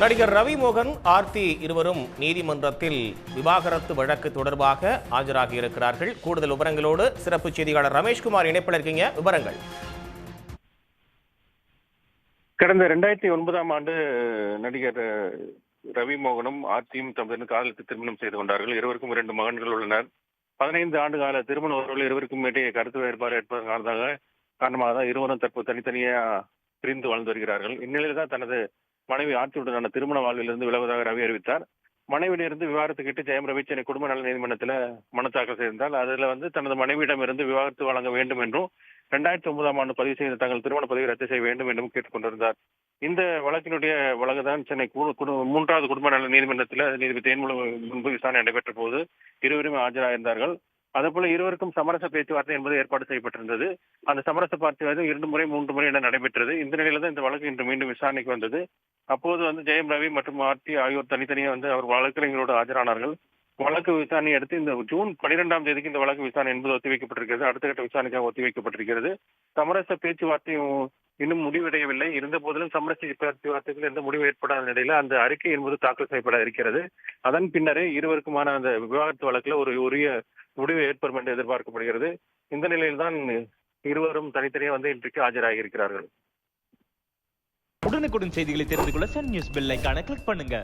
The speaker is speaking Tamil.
நடிகர் ரவி மோகன், ஆர்த்தி இருவரும் நீதிமன்றத்தில் விவாகரத்து வழக்கு தொடர்பாக ஆஜராகி இருக்கிறார்கள். கூடுதல் விவரங்களோடு சிறப்பு செய்தியாளர் ரமேஷ்குமார் இணைப்பில் இருக்கீங்க. விவரங்கள். கடந்த 2009ஆம் ஆண்டு நடிகர் ரவி மோகனும் ஆர்த்தியும் தமது காதலுக்கு திருமணம் செய்து கொண்டார்கள். இருவருக்கும் 2 மகன்கள் உள்ளனர். 15 ஆண்டு கால திருமண உறவுகள் இருவருக்கும் இடையே கருத்து வேறுபாடு ஏற்படுவதற்கான காரணமாக தான் இருவரும் தற்போது தனித்தனியா பிரிந்து வாழ்ந்து வருகிறார்கள். இந்நிலையில் தான் தனது மனைவி ஆர்த்தியுடனான திருமண வாழ்விலிருந்து விலகுவதாக ரவி அறிவித்தார். மனைவியிலிருந்து விவாகரத்து கேட்டு ஜெயம் ரவி சென்னை குடும்ப நல நீதிமன்றத்தில் மனு தாக்கல் செய்திருந்தால் அதுல தனது மனைவியிடமிருந்து விவாகரத்து வழங்க வேண்டும் என்றும் 2009ஆம் ஆண்டு பதிவு செய்த தங்கள் திருமண பதிவை ரத்து செய்ய வேண்டும் என்றும் கேட்டுக்கொண்டிருந்தார். இந்த வழக்கினுடைய வழக்குதான் சென்னை 3வது குடும்ப நல நீதிமன்றத்தில் நீதிபதி தேன்மொழி முன்பு விசாரணை நடைபெற்ற போது இருவருமே ஆஜராயிருந்தார்கள். அதேபோல இருவருக்கும் சமரச பேச்சுவார்த்தை என்பது ஏற்பாடு செய்யப்பட்டிருந்தது. அந்த சமரச பேச்சுவார்த்தை 2 முறை 3 முறை என நடைபெற்றது. இந்த நிலையில தான் இந்த வழக்கு இன்று மீண்டும் விசாரணைக்கு வந்தது. அப்போது ஜெயம் ரவி மற்றும் ஆர்த்தி ஆகியோர் தனித்தனியே அவர் வழக்கறிஞரோடு ஆஜரானார்கள். வழக்கு விசாரணை அடுத்து இந்த ஜூன் 12ஆம் தேதிக்கு இந்த வழக்கு விசாரணை என்பது ஒத்திவைக்கப்பட்டிருக்கிறது. அடுத்த கட்ட விசாரணைக்காக ஒத்திவைக்கப்பட்டிருக்கிறது. சமரச பேச்சுவார்த்தையும் இன்னும் முடிவடையவில்லை. இருந்த போதிலும் சமரச பேச்சுவார்த்தைகள் எந்த முடிவு ஏற்படாத நிலையில அந்த அறிக்கை என்பது தாக்கல் செய்யப்பட இருக்கிறது. அதன் பின்னரே இருவருக்குமான அந்த விவாகரத்து வழக்குல ஒரு உரிய முடிவு ஏற்படும் என்று எதிர்பார்க்கப்படுகிறது. இந்த நிலையில் தான் இருவரும் தனித்தனியே இன்றைக்கு ஆஜராகி இருக்கிறார்கள். உடனுக்குடன் செய்திகளை தெரிந்து கொள்ள சன் நியூஸ் பெல் ஐகானை கிளிக் பண்ணுங்க.